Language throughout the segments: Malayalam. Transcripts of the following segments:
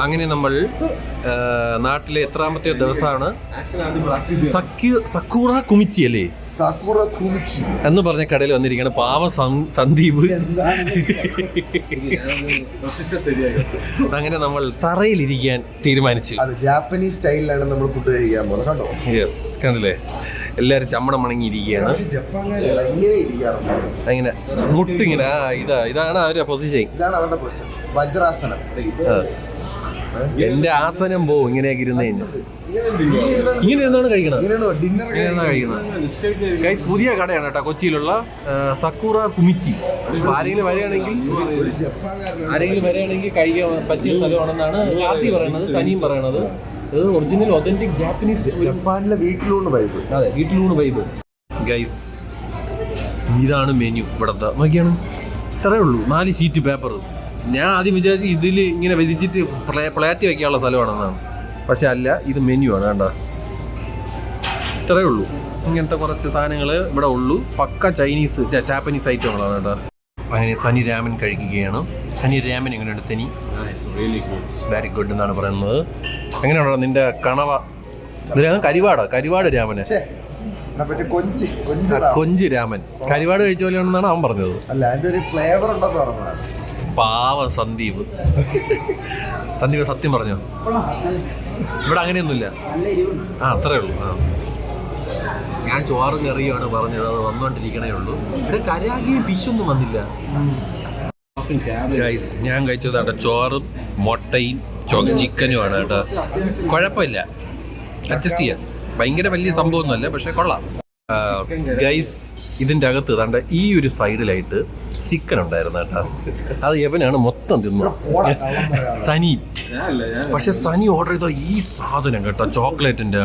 അങ്ങനെ നമ്മൾ നാട്ടിലെ എത്രാമത്തെ ദിവസമാണ് സക്കൂറ കുമിച്ചി അല്ലേ, സാക്കുറ കുമിച്ചി എന്ന് പറഞ്ഞ കടയിൽ വന്നിരിക്കുകയാണ്. പാവ സന്ദീപ്. അങ്ങനെ നമ്മൾ തറയിലിരിക്കാൻ തീരുമാനിച്ചു. ജാപ്പനീസ് സ്റ്റൈലിലാണ് നമ്മൾ ഫുഡ് കഴിക്കാൻ പോകുന്നത്. കണ്ടോ? യെസ്, കണ്ടില്ലേ, എല്ലാവരും ചമ്മണം മണങ്ങിയിരിക്കുകയാണ്. അങ്ങനെ മുട്ടിങ്ങനെ ഇതാണ് അവരുടെ പൊസിഷൻ. ഇതാണ് അവരുടെ പൊസിഷൻ, വജ്രാസനം. എന്റെ ആസനം പോവും ഇങ്ങനെയൊക്കെ ഇരുന്ന് കഴിഞ്ഞാൽ. ഇങ്ങനെ ഇരുന്നാണ് കഴിക്കണത്. ഗൈസ്, പുതിയ കടയാണ് കേട്ടോ കൊച്ചിയിലുള്ള സക്കൂറ കുമിച്ചി. ആരെങ്കിലും വരികയാണെങ്കിൽ കഴിക്കാൻ പറ്റിയ സ്ഥലമാണെന്നാണ് കാർത്തി പറയണത്, സനിയും പറയണത്. ഇത് ഒറിജിനൽ ഒതന്റിക് ജാപ്പനീസ്, ജപ്പാനിലെ വീട്ടിലൂണ് വൈബ്. അതെ, വീട്ടിലൂണ് വൈബ്. ഗൈസ്, ഇതാണ് മെനു ഇവിടത്തെ. നോക്കിയാണ്, ഇത്രയേ ഉള്ളൂ, 4 ഷീറ്റ് പേപ്പർ. ഞാൻ ആദ്യം വിചാരിച്ചു ഇതിൽ ഇങ്ങനെ വിധിച്ചിട്ട് പ്ലേറ്റ് വയ്ക്കാനുള്ള സ്ഥലമാണെന്നാണ്. പക്ഷെ അല്ല, ഇത് മെനു ആണ്. വേണ്ട, ഇത്രയേ ഉള്ളൂ. ഇങ്ങനത്തെ കുറച്ച് സാധനങ്ങൾ ഇവിടെ ഉള്ളൂ. പക്ക ചൈനീസ് ജാപ്പനീസ് ഐറ്റങ്ങളാണ് കേട്ടോ. അങ്ങനെ സനി രാമൻ കഴിക്കുകയാണ്. സനി രാമൻ എങ്ങനെയുണ്ട് സനി? വെരി ഗുഡ് എന്നാണ് പറയുന്നത്. എങ്ങനെയാണോ നിന്റെ കണവ? കരിവാട് രാമന്, കൊഞ്ച് രാമൻ. കരിവാട് കഴിച്ച പോലെയാണെന്നാണ് അവൻ പറഞ്ഞത്. പാവ സന്ദീപ് സത്യം പറഞ്ഞോ? ഇവിടെ അങ്ങനെയൊന്നുമില്ല. അത്രേ ഉള്ളൂ. ഞാൻ ചോറും കറിയുമാണ് പറഞ്ഞത്, അത് വന്നുകൊണ്ടിരിക്കണേ ഉള്ളൂ. ഇവിടെ കരാകിയും ഫിഷൊന്നും വന്നില്ല. ഗൈസ്, ഞാൻ കഴിച്ചത് കേട്ടോ ചോറും മുട്ടയും ചിക്കനുമാണ് കേട്ടോ. കുഴപ്പമില്ല, അഡ്ജസ്റ്റ് ചെയ്യാം. ഭയങ്കര വലിയ സംഭവമൊന്നുമല്ല, പക്ഷെ കൊള്ളാം. ഗൈസ്, ഇതിൻ്റെ അകത്ത് കണ്ട ഈ ഒരു സൈഡിലായിട്ട് ചിക്കൻ ഉണ്ടായിരുന്നു കേട്ടോ. അത് എവനാണ് മൊത്തം തിന്നു, സനി. പക്ഷെ സനി ഓർഡർ ചെയ്ത ഈ സാധനം കേട്ടോ, ചോക്ലേറ്റിന്റെ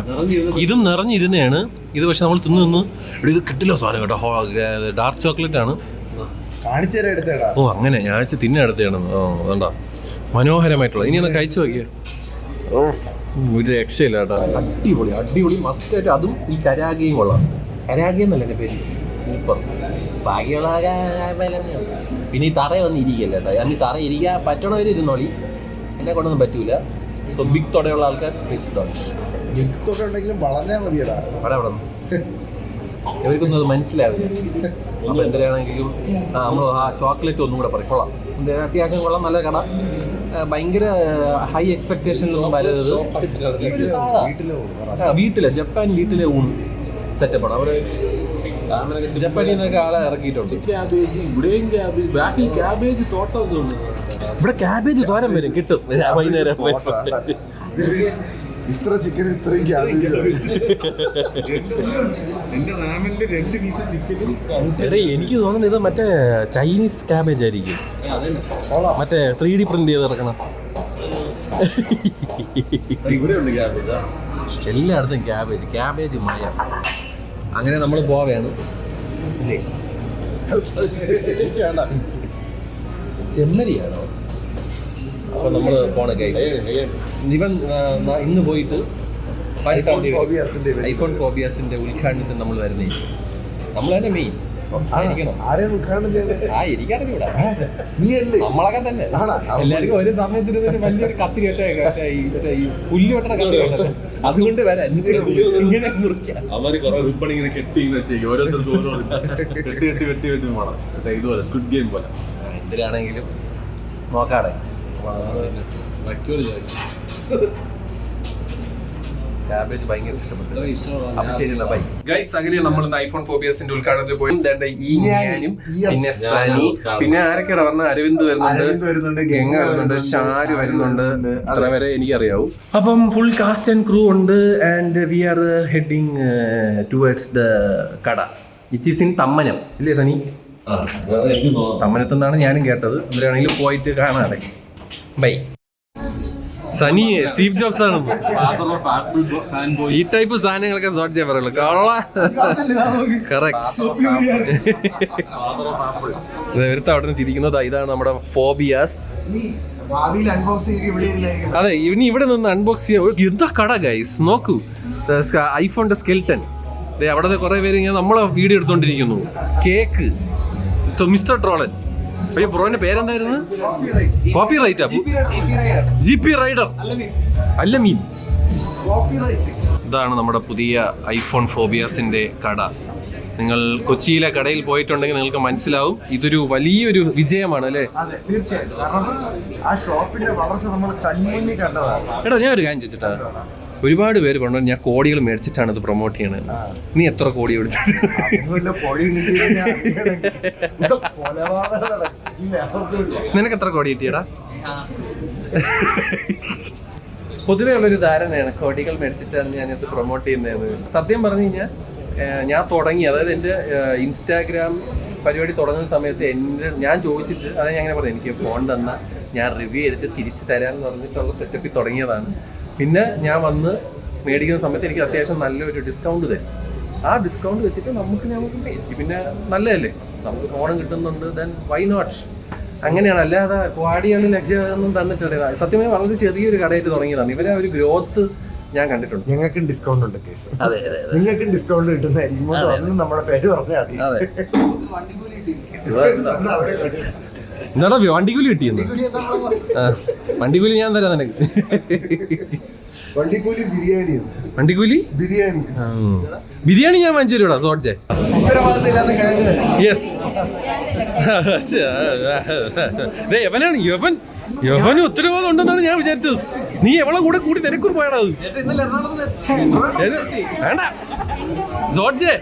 ഇതും നിറഞ്ഞിരുന്നതാണ്. ഇത് പക്ഷെ നമ്മൾ തിന്നു ഇത് കിട്ടില്ല സാധനം കേട്ടോ. ഡാർക്ക് ചോക്ലേറ്റ് ആണ്. ഓ, അങ്ങനെ ഞാൻ തിന്നെടുത്തതാണ്. വേണ്ട, മനോഹരമായിട്ടുള്ള. ഇനി ഒന്ന് കഴിച്ചു നോക്കിയേ. ഒരു രക്ഷയില്ല കേട്ടോ. അടിപൊളി മസ്റ്റായിട്ട്. അതും ഈ കരാഗയും കൊള്ളാം. കരാഗി എന്നല്ല എൻ്റെ പേര്. ഇപ്പം ബാക്കിയുള്ള പിന്നെ ഈ തറ വന്ന് ഇരിക്കല്ല കേട്ടോ. അന്ന് തറ ഇരിക്കാൻ പറ്റണവർ ഇരുന്നോളി, എന്നെ കൊണ്ടൊന്നും പറ്റൂല. സോ ബിഗ് തൊടയുള്ള ആൾക്കാർ ഇവർക്കൊന്നും അത് മനസ്സിലാവില്ല. അപ്പോൾ എന്തിനാണെങ്കിലും നമ്മൾ ആ ചോക്ലേറ്റ് ഒന്നും കൂടെ പറയും. കൊള്ളാം, അത്യാവശ്യം കൊള്ളാം, നല്ല കട. ഭയങ്കര ഹൈ എക്സ്പെക്ടേഷനൊന്നും വരരുത്. ജപ്പാൻ വീട്ടിലെ ഊണ് സെറ്റപ്പാണ്. അവിടെ ജപ്പാനിൽ നിന്നൊക്കെ ആളെ ഇറക്കിയിട്ടുണ്ട്. ഇവിടെ ക്യാബേജ് തോരൻ വരും, കിട്ടും വൈകുന്നേരം. ഇത്ര ചിക്കൻ ഇത്രയും എടേ, എനിക്ക് തോന്നുന്നത് ഇത് മറ്റേ ചൈനീസ് ക്യാബേജ് ആയിരിക്കും. മറ്റേ 3D പ്രിന്റ് ചെയ്ത് ഇറക്കണം. എല്ലായിടത്തും ക്യാബേജ് മായ. അങ്ങനെ നമ്മൾ പോവുകയാണ്. ചെമ്മരിയാണോ? അപ്പോൾ നമ്മൾ പോണ ഇവൻ ഇന്ന് പോയിട്ട് ഐഫോൺ ഫോബിയാസിന്റെ ഉദ്ഘാടനത്തിന് നമ്മൾ വരുന്നേ. നമ്മൾ തന്നെ മെയിൻ നമ്മളൊക്കെ തന്നെ. എല്ലാവർക്കും ഒരു സമയത്തിന് വലിയൊരു കത്തി കേട്ട പുല്ല് വെട്ടണ കത്തി കേട്ടത്, അതുകൊണ്ട് വരാം. ഇങ്ങനെ മുറിക്കാം. അവര് കുറെ റിബൺ ഇങ്ങനെ കെട്ടി വെച്ചേക്കും, ഓരോരുത്തർക്ക് ഓരോ വെട്ടി വേണം. ഇതുപോലെ സ്ക്വിഡ് ഗെയിം പോലെ. എന്തിനാണെങ്കിലും നോക്കാടെ. ക്യാബേജ് ഭയങ്കര ഇഷ്ടപ്പെട്ടു. ഗൈസ്, അങ്ങനെ നമ്മൾ ഐഫോൺ ഫോബിയസിന്റെ ഉദ്ഘാടനത്തിൽ പോയി. ഈ ഞാനും പിന്നെ സനി, പിന്നെ ആരൊക്കെയാണ് പറഞ്ഞ അരവിന്ദ് വരുന്നുണ്ട്, ഗംഗ വരുന്നുണ്ട്, ഷാരു വരുന്നുണ്ട്. അത്ര വരെ എനിക്കറിയാവൂ. അപ്പം ഫുൾ കാസ്റ്റ് ആൻഡ് ക്രൂ ഉണ്ട്. And we R heading towards the കട, വിച്ച് ഈസ് ഇൻ തമ്മനം. ഇല്ലേ സനി? തമ്മനത്തെന്നാണ് ഞാനും കേട്ടത്. അവരാണെങ്കിലും പോയിട്ട് കാണാതെ. ബൈ. സനി സ്റ്റീവ് ജോബ്സ് ആണ്. ഈ ടൈപ്പ് സാധനങ്ങളൊക്കെ സോട്ട് ചെയ്യാൻ പറയുള്ളൂ. ഒരുത്ത അവിടെ നിന്ന് ചിരിക്കുന്നത്. ഇതാണ് നമ്മുടെ ഫോബിയാസ്. അതെ, ഇനി ഇവിടെ നിന്ന് അൺബോക്സ് ചെയ്യാം. എന്താ കട ഗൈസ്, നോക്കൂ. ഐഫോണിന്റെ സ്കെൽട്ടൻ. അവിടെ കുറെ പേര് ഇങ്ങനെ നമ്മളെ വീഡിയോ എടുത്തോണ്ടിരിക്കുന്നു. കേക്ക്, മിസ്റ്റർ ട്രോളൻ. അയ്യോ ബ്രോന്റെ പേരെന്തായിരുന്നു? കോപ്പി റൈറ്റാ? GP റൈഡർ അല്ല മീൻ. ഇതാണ് നമ്മുടെ പുതിയ ഐഫോൺ ഫോബിയാസിന്റെ കട. നിങ്ങൾ കൊച്ചിയിലെ കടയിൽ പോയിട്ടുണ്ടെങ്കിൽ നിങ്ങൾക്ക് മനസ്സിലാവും ഇതൊരു വലിയൊരു വിജയമാണ് അല്ലേ? തീർച്ചയായും. ആ ഷോപ്പിന്റെ വളർച്ച നമ്മൾ കൺമുന്നിൽ കണ്ടതാണ്. എടാ ഞാൻ ഒരു കാര്യം ചോദിച്ചിട്ടാ, ഒരുപാട് പേര് പറഞ്ഞു ഞാൻ കോടികൾ മേടിച്ചിട്ടാണ് ഇത് പ്രൊമോട്ട് ചെയ്യണത്. നീ എത്ര കോടി എടുത്തു? നിനക്ക് എത്ര കോടി കിട്ടിയടാ? പൊതുവേ ഉള്ളൊരു ധാരണയാണ് കോടികൾ മേടിച്ചിട്ടാണ് ഞാനിത് പ്രൊമോട്ട് ചെയ്യുന്നതെന്ന്. സത്യം പറഞ്ഞു കഴിഞ്ഞാൽ ഞാൻ തുടങ്ങി, അതായത് എൻ്റെ ഇൻസ്റ്റാഗ്രാം പരിപാടി തുടങ്ങുന്ന സമയത്ത് ഞാൻ ചോദിച്ചിട്ട് അതായത് ഞാൻ അങ്ങനെ പറഞ്ഞു എനിക്ക് ഫോൺ തന്നാൽ ഞാൻ റിവ്യൂ ചെയ്തിട്ട് തിരിച്ച് തരാമെന്ന് പറഞ്ഞിട്ടുള്ള സെറ്റപ്പിൽ തുടങ്ങിയതാണ്. പിന്നെ ഞാൻ വന്ന് മേടിക്കുന്ന സമയത്ത് എനിക്ക് അത്യാവശ്യം നല്ലൊരു ഡിസ്കൗണ്ട് തരും. ആ ഡിസ്കൗണ്ട് വെച്ചിട്ട് നമുക്ക് പിന്നെ നല്ലതല്ലേ, നമുക്ക് ഫോണും കിട്ടുന്നുണ്ട്, ദെൻ വൈ നോട്ട്. അങ്ങനെയാണ്. അല്ലാതെ കോടികൾ ലക്ഷ്യമൊന്നും തന്നിട്ടില്ല. സത്യമായി വളരെ ചെറിയൊരു കടയായിട്ട് തുടങ്ങിയതാണ്. ഇവരെ ഒരു ഗ്രോത്ത് ഞാൻ കണ്ടിട്ടുണ്ട്. ഞങ്ങൾക്ക് ഡിസ്കൗണ്ട് ഉണ്ട് കേസ്. അതെ നിങ്ങൾക്ക് ഡിസ്കൗണ്ട് കിട്ടുന്നതായിരിക്കും. നമ്മുടെ പേര് പറഞ്ഞാൽ മതി. എന്നാടാ വണ്ടിക്കൂലി കിട്ടിയെന്ന്? വണ്ടിക്കൂലി ഞാൻ തരാം നിനക്ക്. വണ്ടിക്കൂലി ബിരിയാണി. വണ്ടിക്കൂലി ബിരിയാണി ബിരിയാണി ഞാൻ വാങ്ങിച്ചു തരൂടാ സോഡ്ജെ. യെസ്. എവനാണ് യവന് ഉത്തരവാദം ഉണ്ടെന്നാണ് ഞാൻ വിചാരിച്ചത്. നീ എവളെ കൂടെ കൂടി തിരക്കൂർ പോയടാ. വേണ്ട ജോർജെ,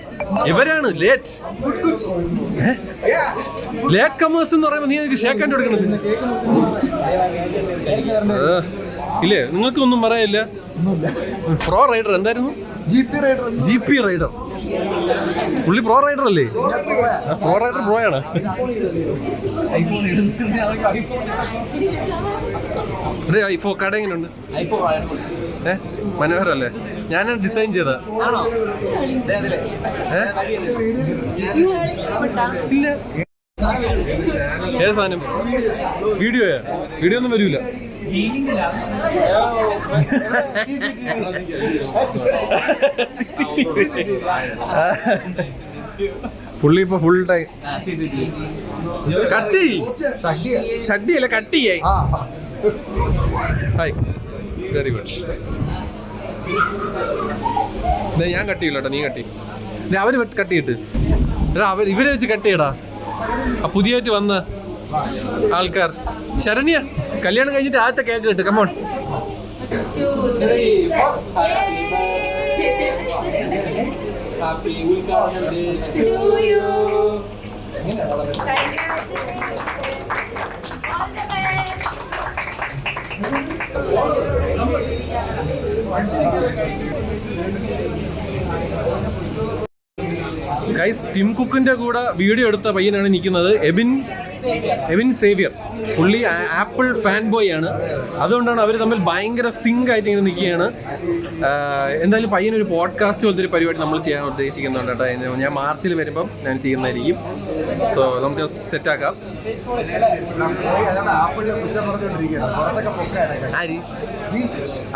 ഇവരാണ് ലേറ്റ് കമേഴ്സ് എന്ന് പറയുമ്പോൾ നീ എനിക്ക് ഷേക്കാൻ്റെ കൊടുക്കണത് ഇല്ലേ? നിങ്ങൾക്ക് ഒന്നും പറയാനില്ല. പ്രോ റൈഡർ എന്തായിരുന്നു? GP rider. പുള്ളി പ്രോ റൈഡർ അല്ലേ? പ്രോ റൈഡർ പ്രോയാണ്. ഐഫോൺ കട എങ്ങനെയുണ്ട്? മനോഹരല്ലേ? ഞാനാണ് ഡിസൈൻ ചെയ്ത. ഇല്ല ഏത് സാധനം? വീഡിയോയാ? വീഡിയോ ഒന്നും വരൂല. പുള്ളി ഇപ്പൊ ഫുൾ ടൈം ഷഡ്ഡിയല്ല കട്ടിയായി. Hi, very good. ഞാൻ കട്ട് ചെയ്യില്ല കേട്ടോ, നീ കട്ടി. അവര് കട്ട് ചെയ്തിട്ട് ഇവരെ വെച്ച് കട്ട് ചെയ്യടാ. പുതിയായിട്ട് വന്ന ആൾക്കാർ. ശരണ്യ കല്യാണം കഴിഞ്ഞിട്ട് ആദ്യത്തെ കേക്ക് കിട്ടും. കമോൺ. ഗൈസ്, ടിം കുക്കിന്റെ കൂടെ വീഡിയോ എടുത്ത പയ്യനാണ് നിൽക്കുന്നത്. എബിൻ സേവിയർ. പുള്ളി ആപ്പിൾ ഫാൻ ബോയ് ആണ്. അതുകൊണ്ടാണ് അവർ തമ്മിൽ ഭയങ്കര സിങ്ക് ആയിട്ട് ഇങ്ങനെ നിൽക്കുകയാണ്. എന്തായാലും പയ്യനൊരു പോഡ്കാസ്റ്റ് പോലത്തെ ഒരു പരിപാടി നമ്മൾ ചെയ്യാൻ ഉദ്ദേശിക്കുന്നുണ്ട് കേട്ടോ. ഞാൻ മാർച്ചിൽ വരുമ്പം ഞാൻ ചെയ്യുന്നതായിരിക്കും. സോ നമുക്ക് സെറ്റാക്കാം. ആര്?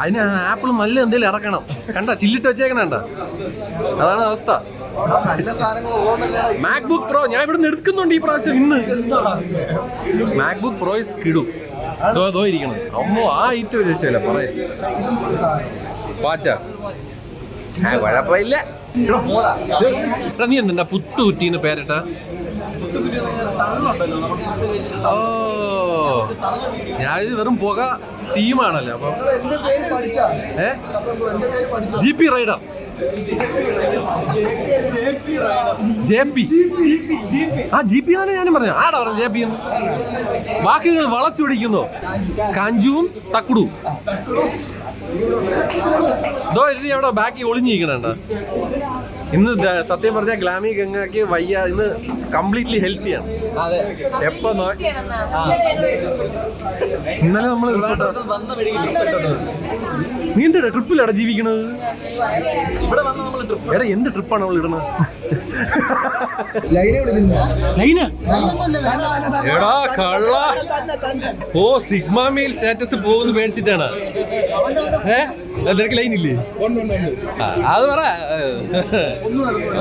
അതിന് ആപ്പിൾ നല്ല എന്തെങ്കിലും ഇറക്കണം. കണ്ട ചില്ലിട്ട് വെച്ചേക്കണ. അതാണ് അവസ്ഥ. മാക്ബുക്ക് പ്രോ ഞാൻ ഇവിടെ നിന്ന് എടുക്കുന്നുണ്ട് ഈ പ്രാവശ്യം. ഇന്ന് മാക്ബുക്ക് പ്രോ ഇസ് കിടും. അതോ ഇരിക്കണം. അമ്മോ, ആ ഐറ്റം ഒരു രക്ഷയില്ല. പറയാ വാച്ചാ കുഴപ്പമില്ല. നീ എന്താ പുത്തു കുറ്റീന്ന് പേരിട്ട? ഓ, ഞാനിത് വെറും പുക സ്റ്റീമാണല്ലോ. അപ്പം GP റൈഡർ. GP തന്നെ ഞാനും പറഞ്ഞു. ആടാ പറഞ്ഞു JP എന്ന്. വാക്കുകൾ വളച്ചൊടിക്കുന്നു. കാഞ്ചുവും തക്കുടും. അവിടെ ബാക്കി ഒളിഞ്ഞിരിക്കണ. ഇന്ന് സത്യം പറഞ്ഞാൽ ഗ്ലാമി ഗംഗയ്ക്ക് വയ്യ. ഇന്ന് കംപ്ലീറ്റ്ലി ഹെൽത്തിയാണ്. എപ്പോ ഇന്നലെ നമ്മൾ നീ എന്താ ട്രിപ്പിലാടാ ജീവിക്കണത്? എടാ എന്ത് ട്രിപ്പാണ് നമ്മൾ ഇടുന്നത്? എടാ കള്ള. ഓ, സിഗ്മ മെയിൽ സ്റ്റാറ്റസ് പോകുന്ന പേടിച്ചിട്ടാണ്. നിനക്ക് ലൈനില്ലേ? അത് പറ.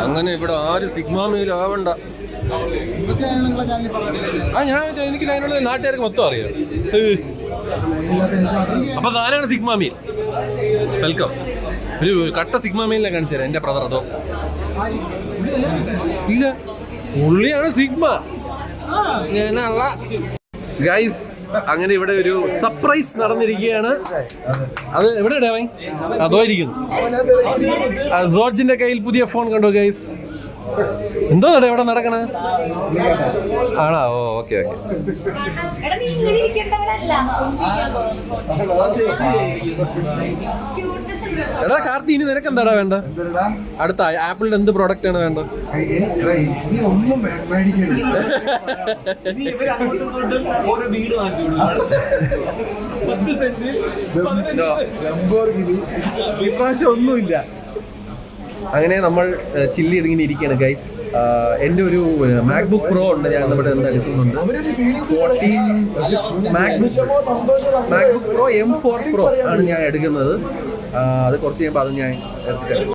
അങ്ങനെ ഇവിടെ ആരും സിഗ്മ മെയിൽ ആവണ്ട. ഞാൻ എനിക്ക് അതിനുള്ള നാട്ടുകാർക്ക് മൊത്തം അറിയാം. അപ്പൊ ആരാണ് സിഗ്മ മീൽ? വെൽക്കം. ഒരു കട്ട സിഗ്മ മീലിനെ കാണിച്ചു തരാം എന്റെ ബ്രദർ. അതോ ഇല്ല, പുള്ളിയാണ് സിഗ്മ. ഞാനല്ല ഗൈസ്. അങ്ങനെ ഇവിടെ ഒരു സർപ്രൈസ് നടന്നിരിക്കുകയാണ്. അത് എവിടെ ഇടാവൻ? അതോ ഇരിക്കുന്നു. ജോർജിന്റെ കയ്യിൽ പുതിയ ഫോൺ കണ്ടോ ഗൈസ്? എന്തോ എവിടെ നടക്കണ ആണോ? ഓ ഓക്കെ ഓക്കെ. എടാ കാർത്തി, ഇനി നിനക്ക് എന്താടാ വേണ്ട? അടുത്ത ആപ്പിളിന്റെ എന്ത് പ്രോഡക്റ്റ് ആണ് വേണ്ടത്? ഒന്നും മേടിക്കരുത്. ഇപ്രാവശ്യം ഒന്നുമില്ല. അങ്ങനെ നമ്മൾ ചില്ല് ചെയ്തിങ്ങനെ ഇരിക്കുകയാണ് ഗൈസ്. എൻ്റെ ഒരു മാക്ബുക്ക് പ്രോ ഉണ്ട്, ഞാൻ നമ്മുടെ എടുക്കുന്നുണ്ട്. മാക്ബുക്ക് പ്രോ M4 Pro ആണ് ഞാൻ എടുക്കുന്നത്. അത് കുറച്ച് കഴിയുമ്പോൾ അത് ഞാൻ എടുത്തിട്ട്